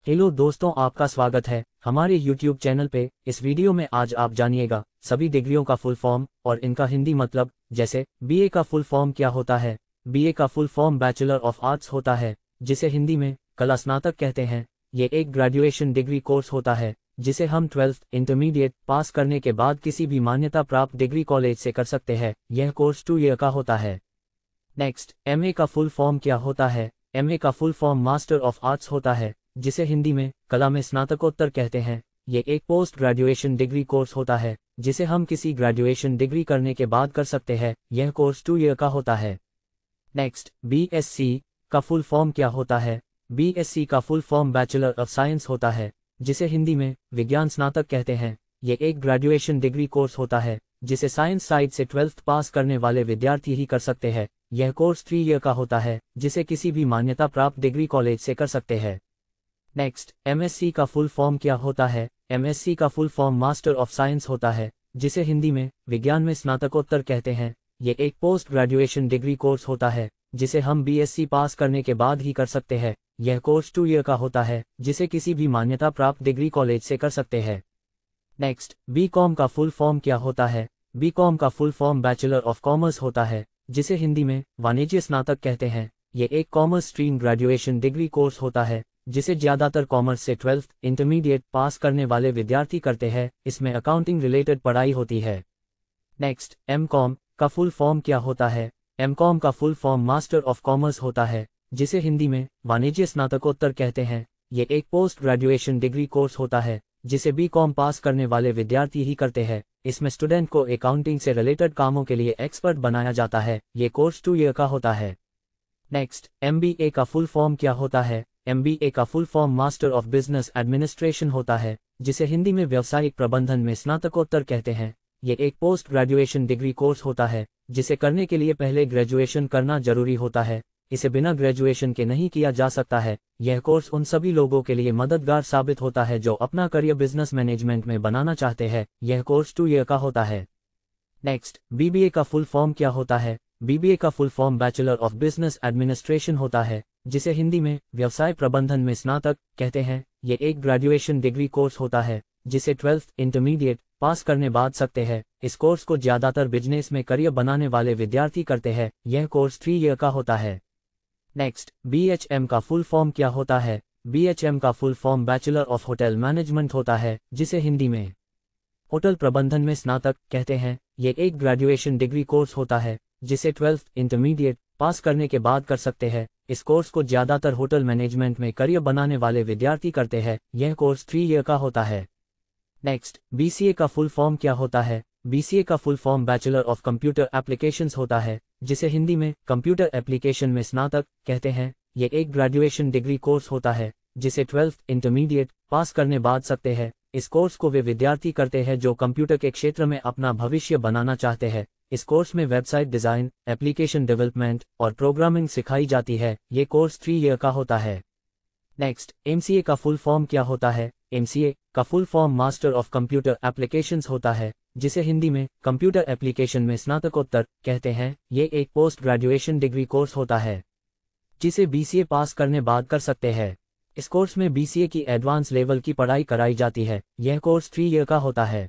Hello दोस्तों, आपका स्वागत है हमारे YouTube चैनल पे। इस वीडियो में आज आप जानिएगा सभी डिग्रियों का फुल फॉर्म और इनका हिंदी मतलब। जैसे बीए का फुल फॉर्म क्या होता है। बीए का full form bachelor of arts होता है, जिसे हिंदी में कला स्नातक कहते हैं। ये एक ग्रेजुएशन डिग्री कोर्स होता है जिसे हम 12th इंटरमीडिएट पास करने के बाद किसी भी मान्यता प्राप्त डिग्री कॉलेज से कर सकते हैं। यह कोर्स 2 ईयर का होता है। नेक्स्ट, एमए का फुल फॉर्म क्या होता है। एमए का full form master of arts होता है, जिसे हिंदी में कला में स्नातकोत्तर कहते हैं। ये एक पोस्ट ग्रेजुएशन डिग्री कोर्स होता है जिसे हम किसी ग्रेजुएशन डिग्री करने के बाद कर सकते हैं। यह कोर्स 2 ईयर का होता है। नेक्स्ट, बीएससी का फुल फॉर्म क्या होता है। बीएससी का full form bachelor of science होता है, जिसे हिंदी में विज्ञान स्नातक कहते हैं। ये एक ग्रेजुएशन डिग्री कोर्स होता है जिसे साइंस साइड से 12th पास करने वाले विद्यार्थी ही कर सकते हैं। यह कोर्स 3 ईयर का होता है, जिसे किसी भी मान्यता प्राप्त डिग्री कॉलेज से कर सकते हैं। नेक्स्ट, एमएससी का फुल फॉर्म क्या होता है। एमएससी का full form master of science होता है, जिसे हिंदी में विज्ञान में स्नातकोत्तर कहते हैं। ये एक पोस्ट ग्रेजुएशन डिग्री कोर्स होता है जिसे हम बीएससी पास करने के बाद ही कर सकते हैं। यह कोर्स 2 ईयर का होता है, जिसे किसी भी मान्यता प्राप्त डिग्री कॉलेज से कर सकते हैं। नेक्स्ट, बीकॉम का फुल फॉर्म क्या होता है। बीकॉम का full form bachelor of commerce होता है, जिसे हिंदी में वाणिज्य स्नातक कहते हैं। ये एक commerce stream graduation degree course होता है जिसे ज्यादातर कॉमर्स से 12th इंटरमीडिएट पास करने वाले विद्यार्थी करते हैं। इसमें अकाउंटिंग रिलेटेड पढ़ाई होती है। नेक्स्ट, एमकॉम का फुल फॉर्म क्या होता है। एमकॉम का full form master of commerce होता है, जिसे हिंदी में वाणिज्य स्नातकोत्तर कहते हैं। ये एक पोस्ट ग्रेजुएशन डिग्री कोर्स होता है जिसे बीकॉम पास करने वाले विद्यार्थी ही करते हैं। इसमें स्टूडेंट को अकाउंटिंग से रिलेटेड कामों के लिए एक्सपर्ट बनाया जाता है। ये कोर्स 2 ईयर का होता है। नेक्स्ट, एमबीए का फुल फॉर्म क्या होता है। एमबीए का full form master of business administration होता है, जिसे हिंदी में व्यावसायिक प्रबंधन में स्नातकोत्तर कहते हैं। ये एक पोस्ट ग्रेजुएशन डिग्री कोर्स होता है जिसे करने के लिए पहले ग्रेजुएशन करना जरूरी होता है। इसे बिना ग्रेजुएशन के नहीं किया जा सकता है। यह कोर्स उन सभी लोगों के लिए मददगार साबित होता है जो अपना करियर बिजनेस मैनेजमेंट में बनाना चाहते हैं। यह कोर्स 2 ईयर का होता है। नेक्स्ट, बीबीए का फुल फॉर्म क्या होता है। बीबीए का full form bachelor of business administration होता है, जिसे हिंदी में व्यवसाय प्रबंधन में स्नातक कहते हैं। ये एक ग्रेजुएशन डिग्री कोर्स होता है जिसे 12th इंटरमीडिएट पास करने बाद सकते हैं। इस कोर्स को ज्यादातर बिजनेस में करियर बनाने वाले विद्यार्थी करते हैं। यह कोर्स 3 ईयर का होता है। नेक्स्ट, बीएचएम का फुल फॉर्म क्या होता है। बीएचएम का full form bachelor of hotel management होता है, जिसे हिंदी में होटल प्रबंधन में स्नातक कहते हैं। ये एक ग्रेजुएशन डिग्री कोर्स होता है जिसे 12th इंटरमीडिएट पास करने के बाद कर सकते हैं। इस कोर्स को ज्यादातर होटल मैनेजमेंट में करियर बनाने वाले विद्यार्थी करते हैं। यह कोर्स 3 ईयर का होता है। नेक्स्ट, बीसीए का फुल फॉर्म क्या होता है। बीसीए का full form bachelor of computer applications होता है, जिसे हिंदी में कंप्यूटर एप्लीकेशन में स्नातक कहते हैं। ये एक ग्रेजुएशन डिग्री कोर्स होता है जिसे 12th इंटरमीडिएट पास करने बाद सकते हैं। इस कोर्स को वे विद्यार्थी करते हैं जो कंप्यूटर के क्षेत्र में अपना भविष्य बनाना चाहते हैं। इस कोर्स में वेबसाइट डिजाइन, एप्लीकेशन डेवलपमेंट और प्रोग्रामिंग सिखाई जाती है। ये कोर्स 3 ईयर का होता है। नेक्स्ट, एमसीए का फुल फॉर्म क्या होता है। एमसीए का full form master of computer applications होता है, जिसे हिंदी में कंप्यूटर एप्लीकेशन में स्नातकोत्तर कहते हैं। ये एक पोस्ट ग्रेजुएशन डिग्री कोर्स होता है जिसे बीसीए पास करने बाद कर सकते हैं। इस कोर्स में बीसीए की एडवांस लेवल की पढ़ाई कराई जाती है। यह कोर्स 3 ईयर का होता है।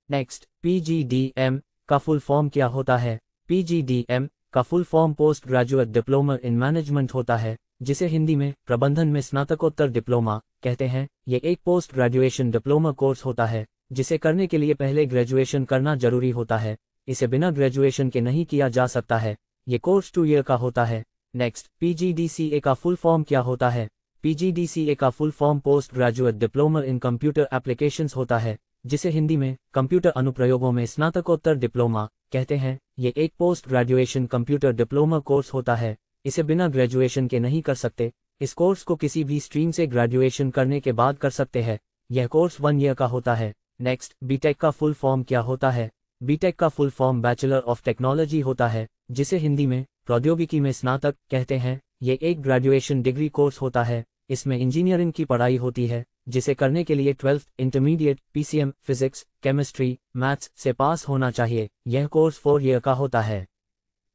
नेक्स्ट, पीजीडीएम का फुल फॉर्म क्या होता है। पीजीडीएम का full form post graduate diploma in management होता है, जिसे हिंदी में प्रबंधन में स्नातकोत्तर डिप्लोमा कहते हैं। ये एक पोस्ट ग्रेजुएशन डिप्लोमा कोर्स होता है जिसे करने के लिए पहले ग्रेजुएशन करना जरूरी होता है। इसे बिना ग्रेजुएशन के नहीं किया जा सकता है। ये कोर्स 2 ईयर का होता है। नेक्स्ट, पीजीडीसीए का फुल फॉर्म क्या होता है। पीजीडीसीए का full form post graduate diploma in computer applications होता है, जिसे हिंदी में कंप्यूटर अनुप्रयोगों में स्नातकोत्तर डिप्लोमा कहते हैं। ये एक post graduation computer diploma course होता है। इसे बिना ग्रेजुएशन के नहीं कर सकते। इस कोर्स को किसी भी स्ट्रीम से ग्रेजुएशन करने के बाद कर सकते हैं। यह कोर्स 1 ईयर का होता है। नेक्स्ट, बीटेक का फुल फॉर्म क्या होता है। बीटेक का full form bachelor of technology होता है, जिसे हिंदी में प्रौद्योगिकी में स्नातक कहते हैं। ये एक ग्रेजुएशन डिग्री कोर्स होता है। इसमें इंजीनियरिंग की पढ़ाई होती है, जिसे करने के लिए 12th intermediate PCM, physics, chemistry, maths से पास होना चाहिए। यह कोर्स 4 ईयर का होता है।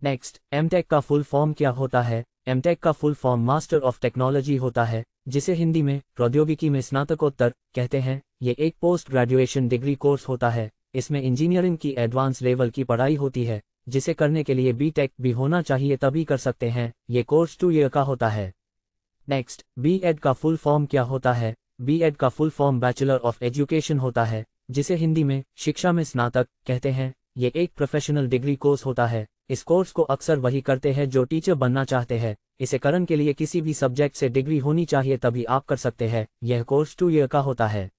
नेक्स्ट, एमटेक का फुल फॉर्म क्या होता है। एमटेक का full form master of technology होता है, जिसे हिंदी में प्रौद्योगिकी में स्नातकोत्तर कहते हैं। ये एक पोस्ट ग्रेजुएशन डिग्री कोर्स होता है। इसमें इंजीनियरिंग की एडवांस लेवल की पढ़ाई होती है, जिसे करने के लिए बीटेक भी होना चाहिए तभी कर सकते हैं। ये कोर्स 2 ईयर का होता है। नेक्स्ट, बीएड का फुल फॉर्म क्या होता है? बीएड का full form bachelor of education होता है, जिसे हिंदी में शिक्षा में स्नातक कहते हैं। ये एक प्रोफेशनल डिग्री कोर्स होता है। इस कोर्स को अक्सर वही करते हैं जो टीचर बनना चाहते हैं। इसे करने के लिए किसी भी सब्जेक्ट से डिग्री होनी चाहिए तभी आप कर सकते हैं। यह कोर्स 2 ईयर का होता है।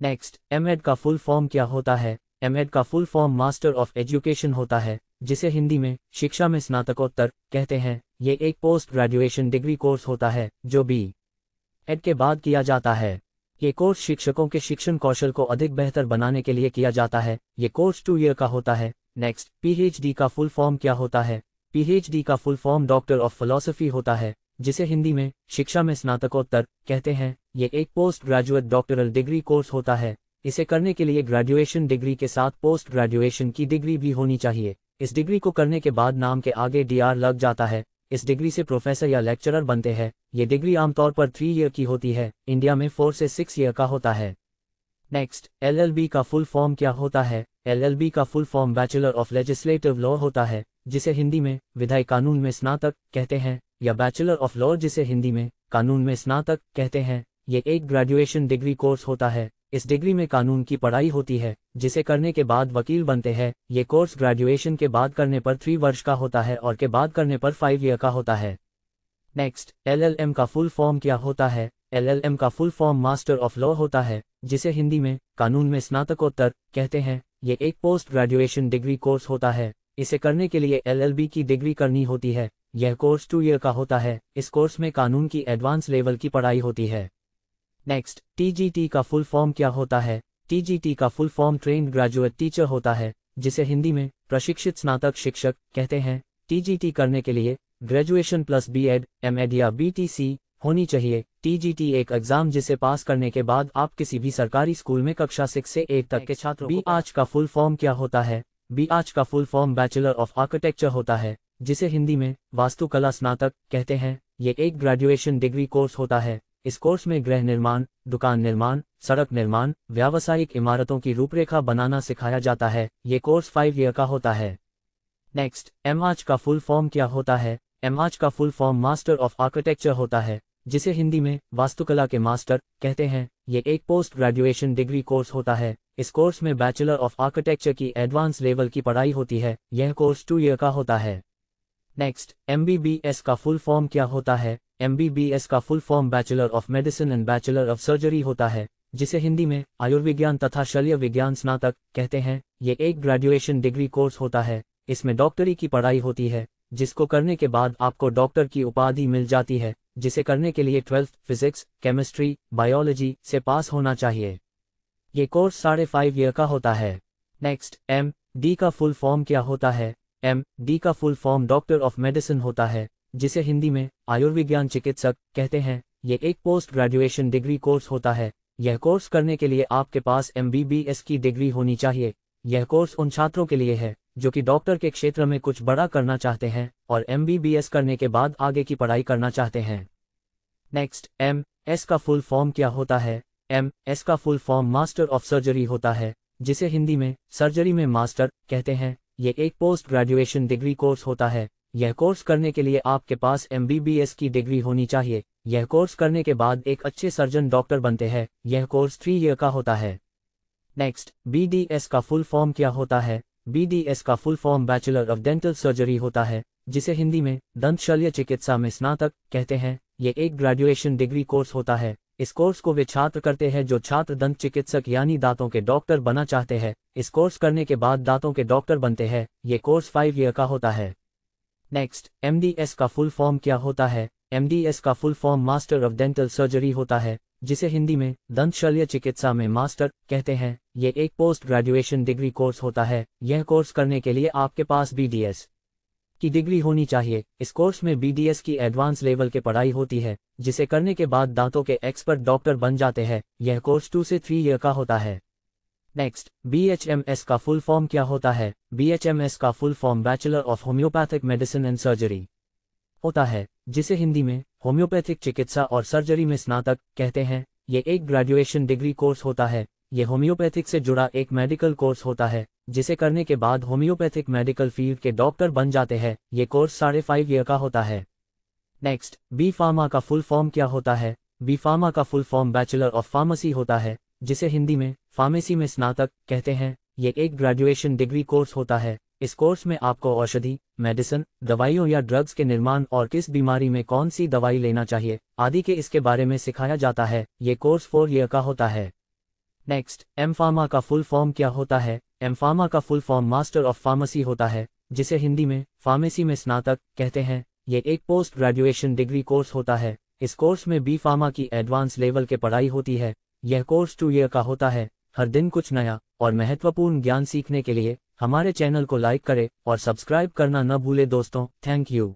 नेक्स्ट, एमएड का फुल फॉर्म क्या होता है? एमएड का full form master of education होता है, जिसे हिंदी में शिक्षा में स्नातकोत्तर कहते हैं। ये एक पोस्ट ग्रेजुएशन डिग्री कोर्स होता है जो बीएड के बाद किया जाता है। ये कोर्स शिक्षकों के शिक्षण कौशल को अधिक बेहतर बनाने के लिए किया जाता है। ये कोर्स 2 ईयर का होता है। नेक्स्ट, पीएचडी का फुल फॉर्म क्या होता है? पीएचडी का full form doctor of philosophy होता है, जिसे हिंदी में शिक्षा में स्नातकोत्तर कहते हैं। ये एक post graduate doctoral degree course होता है। इसे करने के लिए ग्रेजुएशन डिग्री के साथ पोस्ट ग्रेजुएशन की डिग्री भी होनी चाहिए। इस डिग्री को करने के बाद नाम के आगे डीआर लग जाता है। इस डिग्री से प्रोफेसर या लेक्चरर बनते हैं। ये डिग्री आमतौर पर 3 ईयर की होती है। इंडिया में 4 से 6 ईयर का होता है। नेक्स्ट, एलएलबी का फुल फॉर्म क्या होता है? एलएलबी का full form bachelor of legislative law होता है, जिसे हिंदी में विधायी कानून में स्नातक कहते हैं, या बैचलर ऑफ लॉ जिसे हिंदी में कानून में स्नातक कहते हैं। ये एक ग्रेजुएशन डिग्री कोर्स होता है। इस डिग्री में कानून की पढ़ाई होती है, जिसे करने के बाद वकील बनते हैं। ये कोर्स ग्रेजुएशन के बाद करने पर 3 वर्ष का होता है और के बाद करने पर 5 ईयर का होता है। नेक्स्ट, एलएलएम का फुल फॉर्म क्या होता है? एलएलएम का full form master of law होता है, जिसे हिंदी में कानून में स्नातकोत्तर कहते हैं। ये एक पोस्ट ग्रेजुएशन डिग्री कोर्स होता है। इसे करने के लिए एलएलबी की डिग्री करनी होती है। यह कोर्स 2 ईयर का होता है। इस कोर्स में कानून की एडवांस लेवल की पढ़ाई होती है। नेक्स्ट, टीजीटी का फुल फॉर्म क्या होता है? टीजीटी का full form trained graduate teacher होता है, जिसे हिंदी में प्रशिक्षित स्नातक शिक्षक कहते हैं। टीजीटी करने के लिए ग्रेजुएशन प्लस बीएड, एमएड या बीटीसी होनी चाहिए। टीजीटी एक एग्जाम जिसे पास करने के बाद आप किसी भी सरकारी स्कूल में कक्षा 6 से 1 तक के छात्रों को। बीआच का फुल फॉर्म क्या होता है? बीआच का full form bachelor of architecture होता है, जिसे हिंदी में वास्तुकला स्नातक कहते हैं। ये एक ग्रेजुएशन डिग्री कोर्स होता है। इस कोर्स में गृह निर्माण, दुकान निर्माण, सड़क निर्माण, व्यावसायिक इमारतों की रूपरेखा बनाना सिखाया जाता है। ये कोर्स 5 ईयर का होता है। नेक्स्ट, एमआच का फुल फॉर्म क्या होता है? एमआच का full form master of architecture होता है, जिसे हिंदी में वास्तुकला के मास्टर कहते हैं। ये एक पोस्ट ग्रेजुएशन डिग्री कोर्स होता है। इस कोर्स में बैचलर ऑफ आर्किटेक्चर की एडवांस लेवल की पढ़ाई होती है। यह कोर्स 2 ईयर का होता है। नेक्स्ट, एमबीबीएस का फुल फॉर्म क्या होता है? एमबीबीएस का full form bachelor of medicine and bachelor of surgery होता है, जिसे हिंदी में आयुर्विज्ञान तथा शल्य विज्ञान स्नातक कहते हैं। ये एक ग्रेजुएशन डिग्री कोर्स होता है। इसमें डॉक्टरी की पढ़ाई होती है, जिसको करने के बाद आपको डॉक्टर की उपाधि मिल जाती है, जिसे करने के लिए 12th फिजिक्स, केमिस्ट्री, बायोलॉजी से पास होना चाहिए। ये कोर्स 5.5 ईयर का होता है। नेक्स्ट, एमडी का फुल फॉर्म क्या होता है? एमडी का full form doctor of medicine होता है, जिसे हिंदी में आयुर्विज्ञान चिकित्सक कहते हैं। ये एक पोस्ट ग्रेजुएशन डिग्री कोर्स होता है। यह कोर्स करने के लिए आपके पास एमबीबीएस की डिग्री होनी चाहिए। यह कोर्स उन छात्रों के लिए है जो कि डॉक्टर के क्षेत्र में कुछ बड़ा करना चाहते हैं और एमबीबीएस करने के बाद आगे की पढ़ाई करना चाहते हैं। नेक्स्ट, एमएस का फुल फॉर्म क्या होता है? एमएस का full form master of surgery होता है, जिसे हिंदी में सर्जरी में मास्टर कहते हैं। ये एक पोस्ट ग्रेजुएशन डिग्री कोर्स होता है। यह कोर्स करने के लिए आपके पास एमबीबीएस की डिग्री होनी चाहिए। यह कोर्स करने के बाद एक अच्छे सर्जन डॉक्टर बनते हैं। यह कोर्स 3 ईयर का होता है। नेक्स्ट, बीडीएस का फुल फॉर्म क्या होता है? बीडीएस का full form bachelor of dental surgery होता है, जिसे हिंदी में दंत शल्य चिकित्सा में स्नातक कहते हैं। ये एक ग्रेजुएशन डिग्री कोर्स होता है। इस कोर्स को वे छात्र करते हैं जो छात्र दंत चिकित्सक यानी दांतों के डॉक्टर बनना चाहते हैं। इस कोर्स करने के बाद दांतों के डॉक्टर बनते हैं। ये कोर्स 5 ईयर का होता है। नेक्स्ट, एमडीएस का फुल फॉर्म क्या होता है? एमडीएस का full form master of dental surgery होता है, जिसे हिंदी में दंत शल्य चिकित्सा में मास्टर कहते हैं। ये एक पोस्ट ग्रेजुएशन डिग्री कोर्स होता है। यह कोर्स करने के लिए आपके पास बीडीएस की डिग्री होनी चाहिए। इस कोर्स में बीडीएस की एडवांस लेवल की पढ़ाई होती है, जिसे करने के बाद दांतों के एक्सपर्ट डॉक्टर बन जाते हैं। यह कोर्स 2 से 3 ईयर का होता है। नेक्स्ट, बीएचएमएस का फुल फॉर्म क्या होता है? बीएचएमएस का full form bachelor of homeopathic medicine and surgery होता है, जिसे हिंदी में होम्योपैथिक चिकित्सा और सर्जरी में स्नातक कहते हैं। ये एक ग्रेजुएशन डिग्री कोर्स होता है। ये होम्योपैथिक से जुड़ा एक मेडिकल कोर्स होता है, जिसे करने के बाद होम्योपैथिक मेडिकल फील्ड के डॉक्टर बन जाते हैं। ये कोर्स 5.5 ईयर का होता है। नेक्स्ट, बी फार्मा का फुल फॉर्म क्या होता है? बी फार्मा का full form bachelor of pharmacy होता है, जिसे हिंदी में फार्मेसी में स्नातक कहते हैं। ये एक ग्रेजुएशन डिग्री कोर्स होता है। इस कोर्स में आपको औषधि, मेडिसिन, दवाइयों या ड्रग्स के निर्माण और किस बीमारी में कौन सी दवाई लेना चाहिए आदि के इसके बारे में सिखाया जाता है। ये कोर्स 4 ईयर का होता है। नेक्स्ट, एम फार्मा का फुल फॉर्म क्या होता है? एम फार्मा का full form master of pharmacy होता है, जिसे हिंदी में फार्मेसी में स्नातक कहते हैं। ये एक पोस्ट ग्रेजुएशन डिग्री कोर्स होता है। इस कोर्स में बी फार्मा की एडवांस लेवल के पढ़ाई होती है। यह कोर्स 2 ईयर का होता है। हर दिन कुछ नया और महत्वपूर्ण ज्ञान सीखने के लिए हमारे चैनल को लाइक करें और सब्सक्राइब करना न भूले दोस्तों। Thank you.